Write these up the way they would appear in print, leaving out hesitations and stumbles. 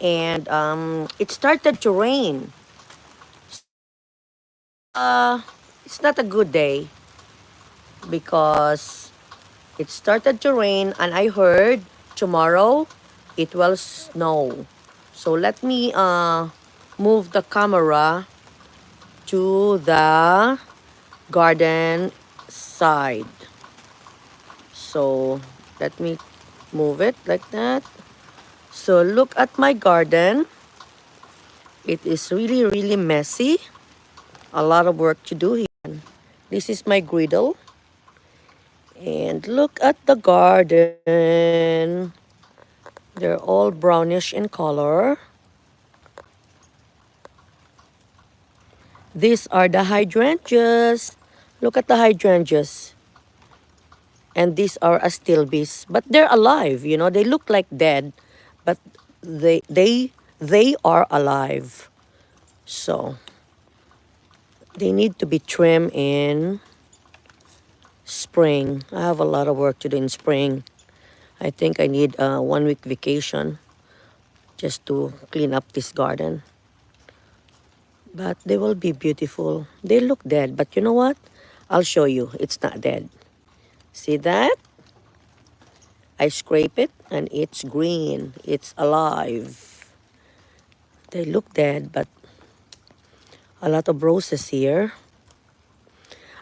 and it started to rain. Uh, it's not a good day because it started to rain, and I heard tomorrow it will snow. So let me move the camera to the garden side. So let me move it like that. So look at my garden. It is really, really messy. A lot of work to do here. This is my griddle. And look at the garden. They're all brownish in color. These are the hydrangeas. Look at the hydrangeas. And these are astilbes, but they're alive. You know, they look like dead, but they are alive. So they need to be trimmed in spring. I have a lot of work to do in spring. I think I need a 1 week vacation just to clean up this garden. But they will be beautiful. They look dead, but you know what? I'll show you. It's not dead. See that? I scrape it and it's green. It's alive. They look dead, but a lot of roses here.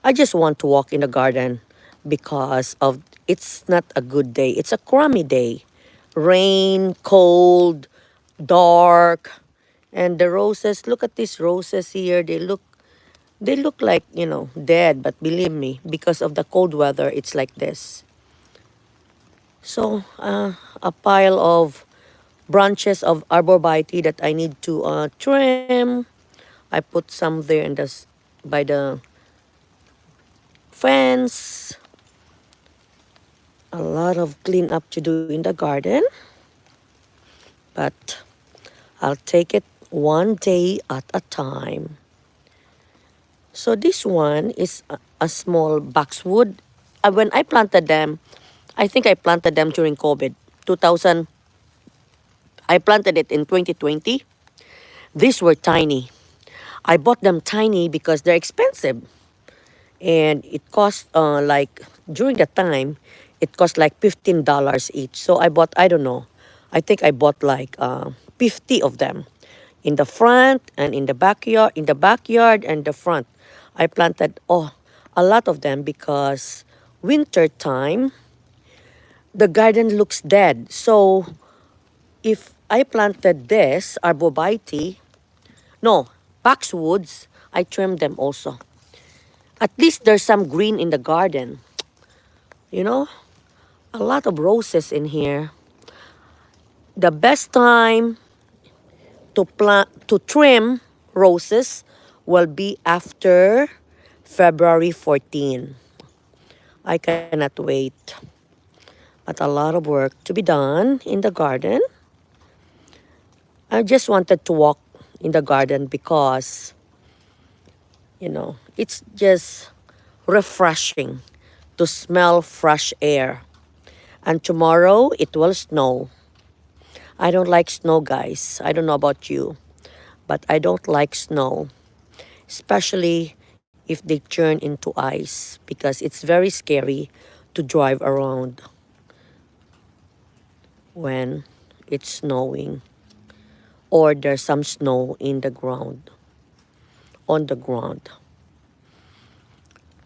I just want to walk in the garden because of it's not a good day. It's a crummy day. Rain, cold, dark, and the roses, look at these roses here. They look like, dead, but believe me, because of the cold weather, it's like this. So, a pile of branches of arborvitae that I need to trim. I put some there by the fence. A lot of cleanup to do in the garden, but I'll take it one day at a time. So this one is a small boxwood. When I planted them, I think I planted them during COVID. 2000, I planted it in 2020. These were tiny. I bought them tiny because they're expensive. And it cost during the time, it cost like $15 each. So I bought, I don't know, I think I bought like 50 of them in the front and in the backyard and the front. I planted a lot of them because winter time the garden looks dead. So if I planted this arborvitae, no, boxwoods, I trimmed them also. At least there's some green in the garden. You know, a lot of roses in here. The best time to trim roses will be after February 14. I cannot wait. But a lot of work to be done in the garden. I just wanted to walk in the garden because, it's just refreshing to smell fresh air. And tomorrow it will snow. I don't like snow, guys. I don't know about you, but I don't like snow, especially if they turn into ice because it's very scary to drive around when it's snowing or there's some snow on the ground.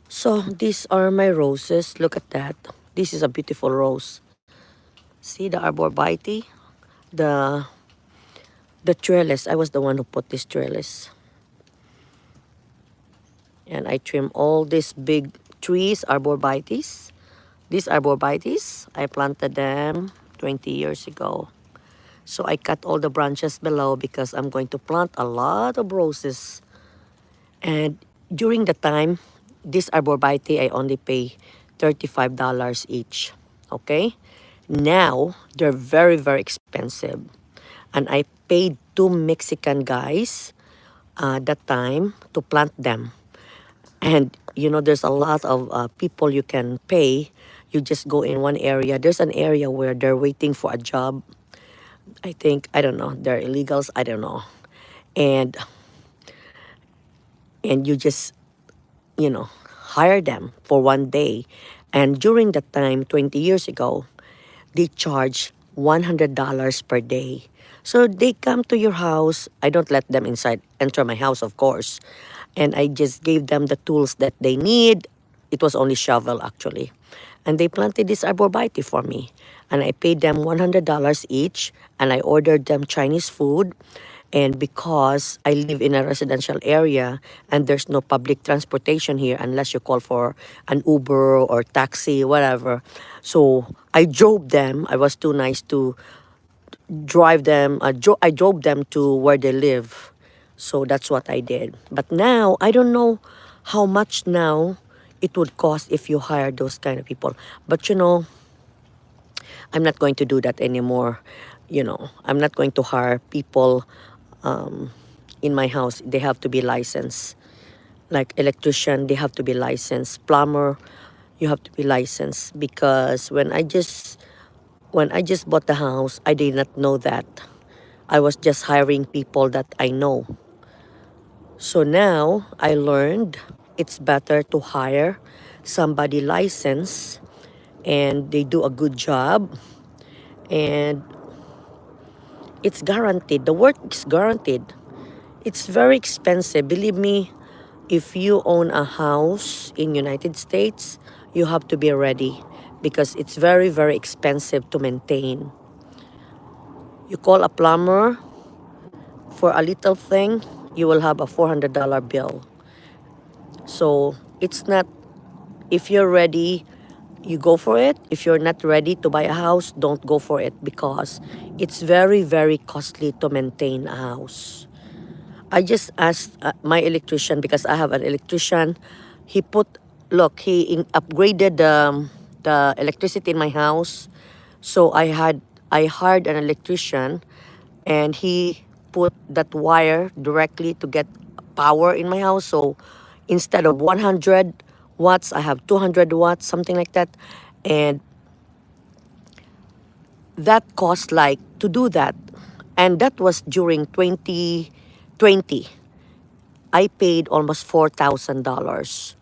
So these are my roses. Look at that. This is a beautiful rose. See the arborvitae? The trellis. I was the one who put this trellis. And I trim all these big trees, arborvitaes. These arborvitaes, I planted them 20 years ago. So I cut all the branches below because I'm going to plant a lot of roses. And during the time, this arborvitae, I only pay $35 each. Okay? Now, they're very, very expensive. And I paid two Mexican guys that time to plant them. And, there's a lot of people you can pay. You just go in one area. There's an area where they're waiting for a job. I think, I don't know, they're illegals, I don't know. And you just, you know, hire them for one day. And during that time, 20 years ago, they charge $100 per day. So they come to your house. I don't let them enter my house, of course. And I just gave them the tools that they need. It was only shovel, actually. And they planted this arborvitae for me. And I paid them $100 each. And I ordered them Chinese food. And because I live in a residential area and there's no public transportation here unless you call for an Uber or taxi, whatever. So I drove them. I was too nice to drive them. I drove them to where they live. So that's what I did. But now, I don't know how much now it would cost if you hire those kind of people. But I'm not going to do that anymore. I'm not going to hire people in my house. They have to be licensed. Like electrician, they have to be licensed. Plumber, you have to be licensed. Because when I just bought the house, I did not know that. I was just hiring people that I know. So now I learned it's better to hire somebody licensed and they do a good job, and it's guaranteed. The work is guaranteed. It's very expensive. Believe me, if you own a house in United States, you have to be ready because it's very, very expensive to maintain. You call a plumber for a little thing, you will have a $400 bill. So it's not, if you're ready, you go for it. If you're not ready to buy a house, don't go for it because it's very, very costly to maintain a house. I just asked my electrician because I have an electrician. He upgraded the electricity in my house. So I hired an electrician, and he put that wire directly to get power in my house. So instead of 100 watts, I have 200 watts, something like that. And that cost like to do that. And that was during 2020. I paid almost $4,000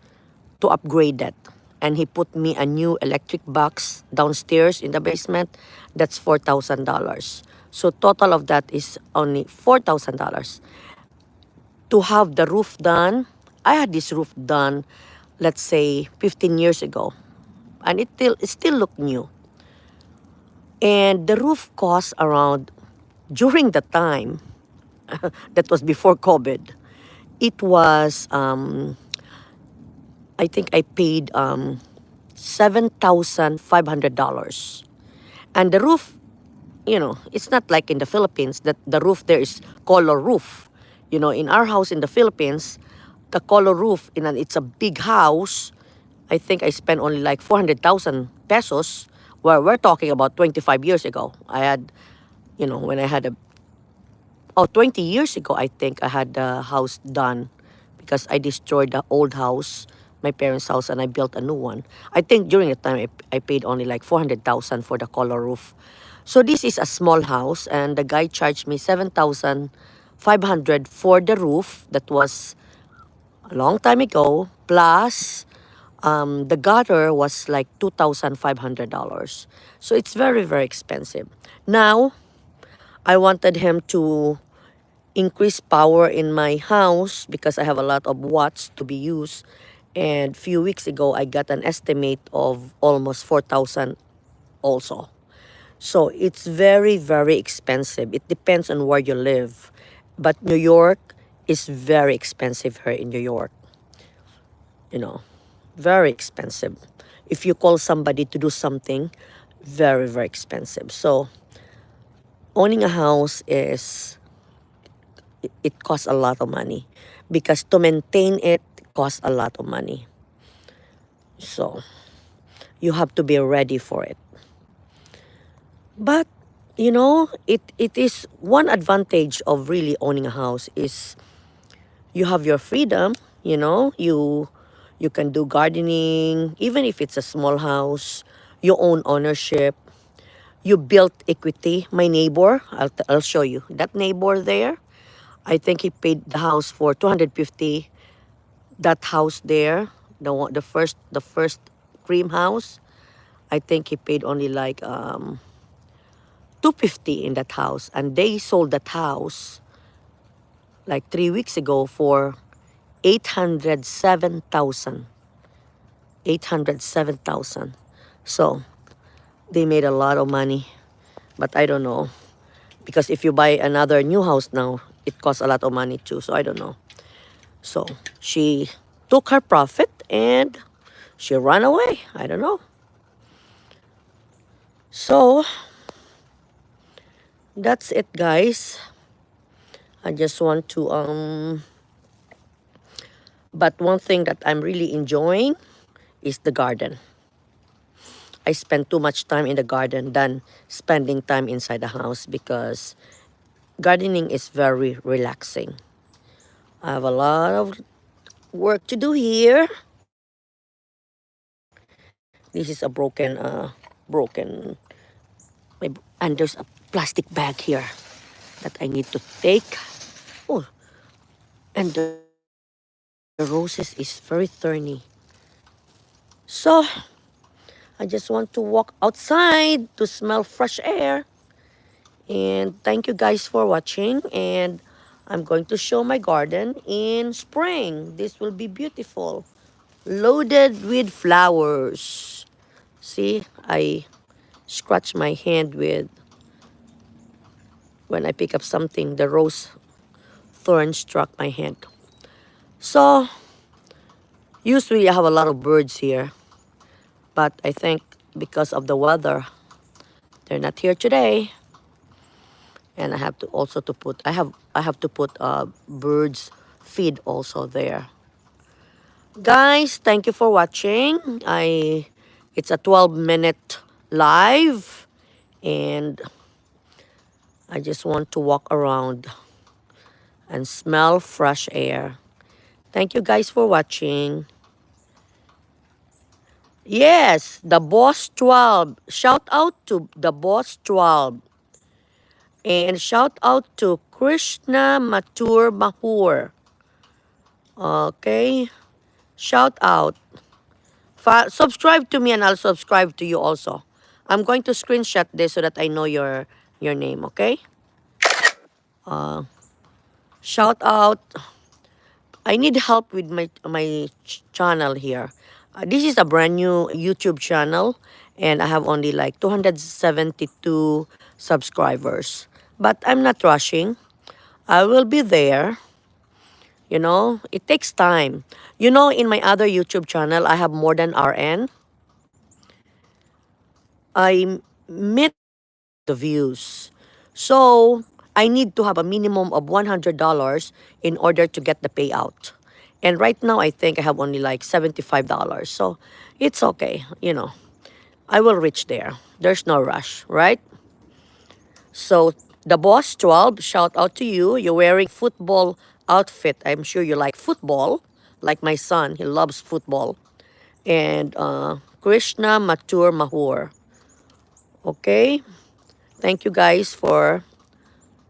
to upgrade that. And he put me a new electric box downstairs in the basement. That's $4,000. So total of that is only $4,000. To have the roof done, I had this roof done, let's say 15 years ago. And it still looked new. And the roof cost around, during the time, that was before COVID, it was, I think I paid $7,500. And the roof, it's not like in the Philippines that the roof there is color roof. In our house in the Philippines, the color roof, it's a big house. I think I spent only like 400,000 pesos, where we're talking about 25 years ago. I had, when I had 20 years ago, I think I had the house done because I destroyed the old house, my parents' house, and I built a new one. I think during the time I paid only like 400,000 for the color roof. So this is a small house, and the guy charged me 7,500 for the roof. That was a long time ago. Plus, the gutter was like $2,500. So it's very, very expensive. Now, I wanted him to increase power in my house because I have a lot of watts to be used. And few weeks ago, I got an estimate of almost 4,000 also. So it's very, very expensive. It depends on where you live. But New York is very expensive here in New York. Very expensive. If you call somebody to do something, very, very expensive. So owning a house it costs a lot of money because to maintain it costs a lot of money. So you have to be ready for it. But it is one advantage of really owning a house is you have your freedom. You can do gardening even if it's a small house. You own ownership. you built equity. My neighbor, I'll show you. That neighbor there, I think he paid the house for 250. That house there, the first cream house, I think he paid only like 250 in that house, and they sold that house like 3 weeks ago for 807,000. 807,000. So they made a lot of money, but I don't know, because if you buy another new house now, it costs a lot of money too. So I don't know. So she took her profit and she ran away. I don't know. So that's it, guys. I just want to but one thing that I'm really enjoying is the garden. I spend too much time in the garden than spending time inside the house, because gardening is very relaxing. I have a lot of work to do here. This is a broken, and there's a plastic bag here that I need to take. Oh, and the roses is very thorny. So I just want to walk outside to smell fresh air. And thank you guys for watching. And I'm going to show my garden in spring. This will be beautiful, loaded with flowers. See, I scratch my hand with, when I pick up something, the rose thorn struck my hand. So usually I have a lot of birds here, but I think because of the weather, they're not here today. And I have to also to put, I have to put birds feed also there. Guys, thank you for watching. It's a 12-minute live, and I just want to walk around and smell fresh air. Thank you guys for watching. Yes, the Boss 12. Shout out to the Boss 12. And shout out to Krishna Matur Mahur. Okay. Shout out. Subscribe to me and I'll subscribe to you also. I'm going to screenshot this so that I know your name, okay? Shout out. I need help with my channel here. This is a brand new YouTube channel, and I have only like 272 subscribers. But I'm not rushing. I will be there. You know, it takes time. You know, in my other YouTube channel, I have more than RN. I meet the views. So I need to have a minimum of $100 in order to get the payout. And right now, I think I have only like $75. So it's okay, you know. I will reach there. There's no rush, right? So the Boss 12, shout out to you. You're wearing football outfit. I'm sure you like football. Like my son, he loves football. And Krishna Matur Mahur. Okay? Thank you guys for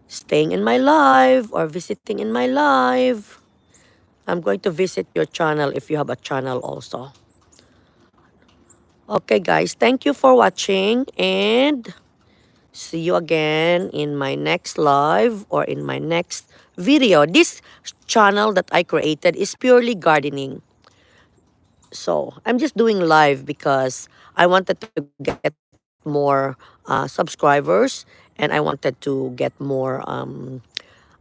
staying in my live or visiting in my live. I'm going to visit your channel if you have a channel also. Okay, guys. Thank you for watching, and see you again in my next live or in my next video. This channel that I created is purely gardening. So I'm just doing live because I wanted to get more subscribers, and I wanted to get more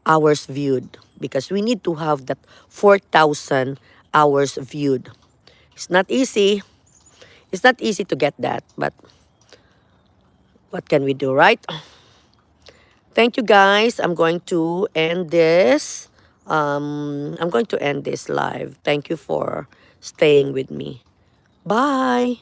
hours viewed, because we need to have that 4,000 hours viewed. It's not easy. It's not easy to get that, but what can we do, right? Thank you, guys. I'm going to end this. I'm going to end this live. Thank you for staying with me. Bye.